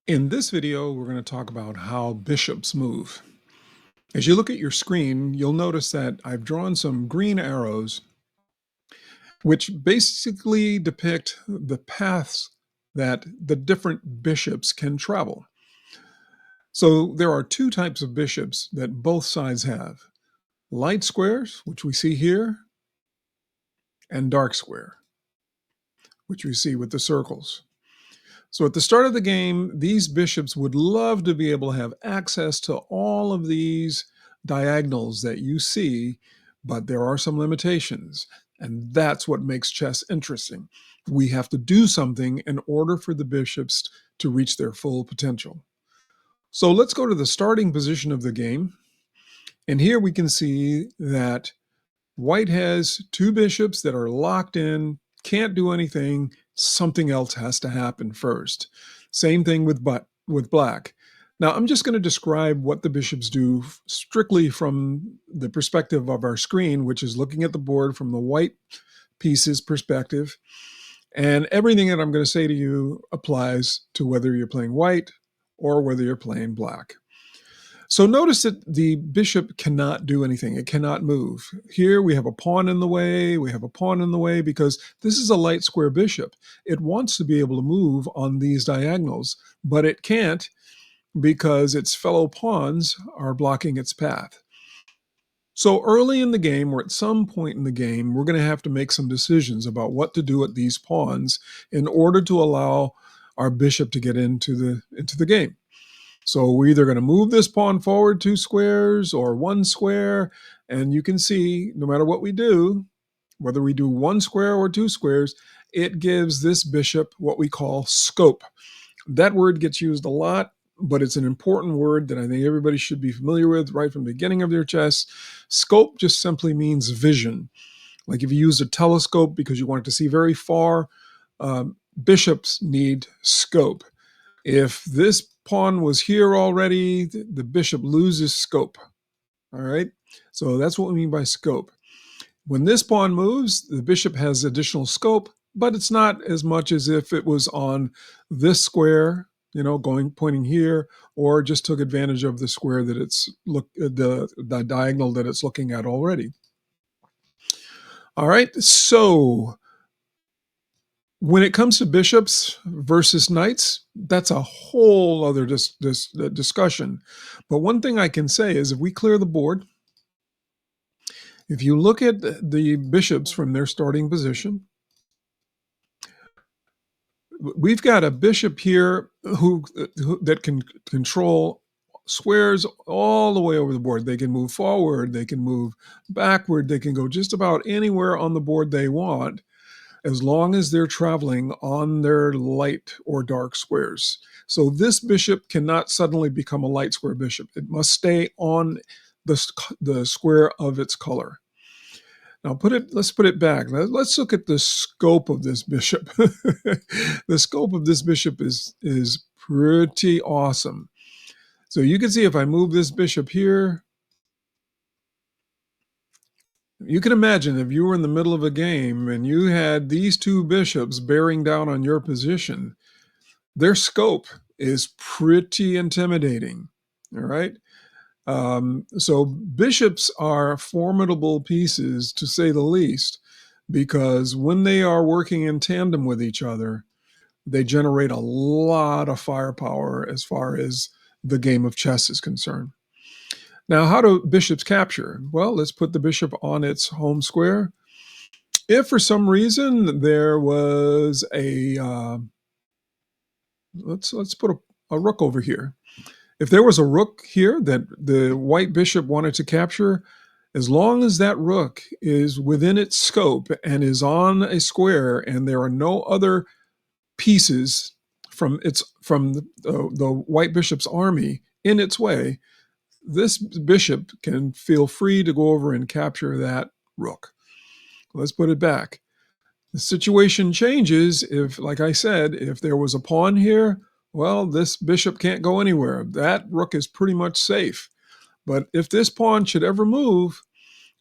In this video, we're going to talk about how bishops move. As you look at your screen, you'll notice that I've drawn some green arrows, which basically depict the paths that the different bishops can travel. So there are two types of bishops that both sides have: light squares, which we see here, and dark square, which we see with the circles. So at the start of the game, these bishops would love to be able to have access to all of these diagonals that you see, but there are some limitations. And that's what makes chess interesting. We have to do something in order for the bishops to reach their full potential. So let's go to the starting position of the game. And here we can see that white has two bishops that are locked in, can't do anything. Something else has to happen first. Same thing with black. Now, I'm just going to describe what the bishops do strictly from the perspective of our screen, which is looking at the board from the white pieces perspective. And everything that I'm going to say to you applies to whether you're playing white or whether you're playing black. So notice that the bishop cannot do anything. It cannot move. Here we have a pawn in the way. We have a pawn in the way because this is a light square bishop. It wants to be able to move on these diagonals, but it can't because its fellow pawns are blocking its path. So early in the game, or at some point in the game, we're going to have to make some decisions about what to do at these pawns in order to allow our bishop to get into the game. So we're either going to move this pawn forward 2 squares or 1 square. And you can see no matter what we do, whether we do 1 square or 2 squares, it gives this bishop what we call scope. That word gets used a lot, but it's an important word that I think everybody should be familiar with right from the beginning of their chess. Scope just simply means vision. Like if you use a telescope because you want to see very far, bishops need scope. If this pawn was here already, the bishop loses scope. All right, so that's what we mean by scope. When this pawn moves, the bishop has additional scope, but it's not as much as if it was on this square, pointing here, or just took advantage of the square that it's the diagonal that it's looking at already. All right, so when it comes to bishops versus knights, that's a whole other discussion. But one thing I can say is if we clear the board, if you look at the bishops from their starting position, we've got a bishop here that can control squares all the way over the board. They can move forward, they can move backward, they can go just about anywhere on the board they want, as long as they're traveling on their light or dark squares. So this bishop cannot suddenly become a light square bishop. It must stay on the square of its color. Now let's put it back. Let's look at the scope of this bishop. The scope of this bishop is pretty awesome. So you can see if I move this bishop here, you can imagine if you were in the middle of a game and you had these two bishops bearing down on your position, their scope is pretty intimidating. All right. So bishops are formidable pieces, to say the least, because when they are working in tandem with each other, they generate a lot of firepower as far as the game of chess is concerned. Now, how do bishops capture? Well, let's put the bishop on its home square. If for some reason there was let's put a rook over here. If there was a rook here that the white bishop wanted to capture, as long as that rook is within its scope and is on a square and there are no other pieces from the white bishop's army in its way, this bishop can feel free to go over and capture that rook. Let's put it back. The situation changes if, like I said, if there was a pawn here, well, this bishop can't go anywhere. That rook is pretty much safe. But if this pawn should ever move,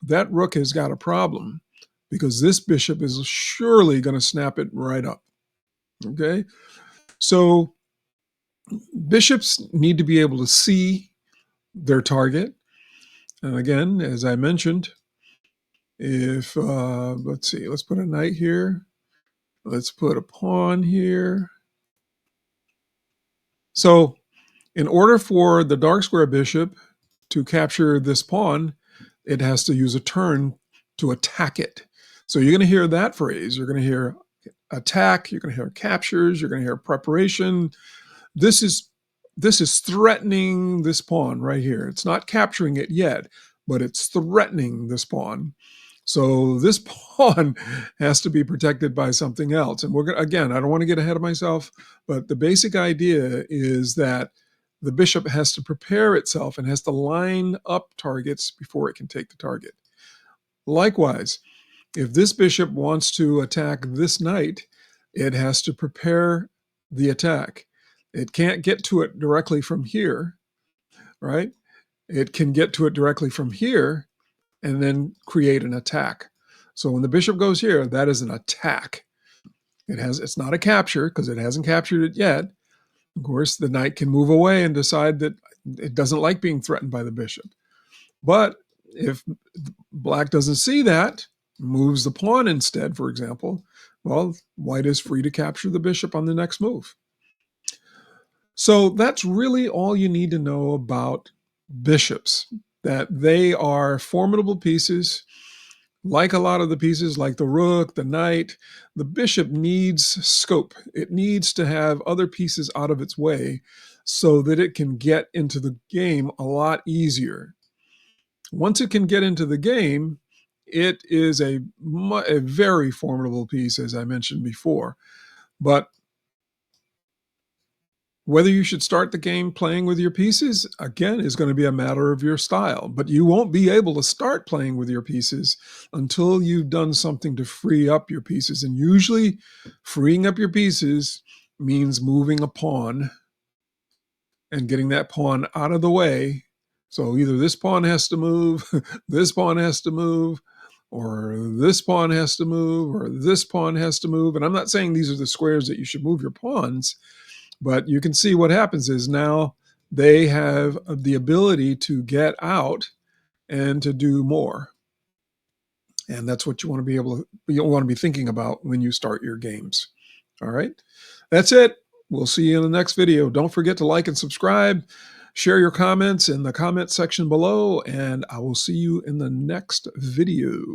that rook has got a problem because this bishop is surely going to snap it right up. Okay? So Bishops need to be able to see their target. And again, as I mentioned, if, let's see, let's put a knight here. Let's put a pawn here. So in order for the dark square bishop to capture this pawn, it has to use a turn to attack it. So you're going to hear that phrase. You're going to hear attack. You're going to hear captures. You're going to hear preparation. This is threatening this pawn right here. It's not capturing it yet, but it's threatening this pawn. So this pawn has to be protected by something else. And we're going to, again, I don't want to get ahead of myself, but the basic idea is that the bishop has to prepare itself and has to line up targets before it can take the target. Likewise, if this bishop wants to attack this knight, it has to prepare the attack. It can't get to it directly from here, right? It can get to it directly from here and then create an attack. So when the bishop goes here, that is an attack. It's not a capture because it hasn't captured it yet. Of course, the knight can move away and decide that it doesn't like being threatened by the bishop. But if black doesn't see that, moves the pawn instead, for example, well, white is free to capture the bishop on the next move. So that's really all you need to know about bishops, that they are formidable pieces. Like a lot of the pieces, like the rook, the knight, the bishop needs scope. It needs to have other pieces out of its way so that it can get into the game a lot easier. Once it can get into the game, it is a very formidable piece, as I mentioned before. But whether you should start the game playing with your pieces, again, is going to be a matter of your style. But you won't be able to start playing with your pieces until you've done something to free up your pieces. And usually freeing up your pieces means moving a pawn and getting that pawn out of the way. So either this pawn has to move, this pawn has to move, or this pawn has to move, or this pawn has to move. And I'm not saying these are the squares that you should move your pawns, but you can see what happens is now they have the ability to get out and to do more. And that's what you want to be thinking about when you start your games. All right. That's it. We'll see you in the next video. Don't forget to like and subscribe. Share your comments in the comment section below, and I will see you in the next video.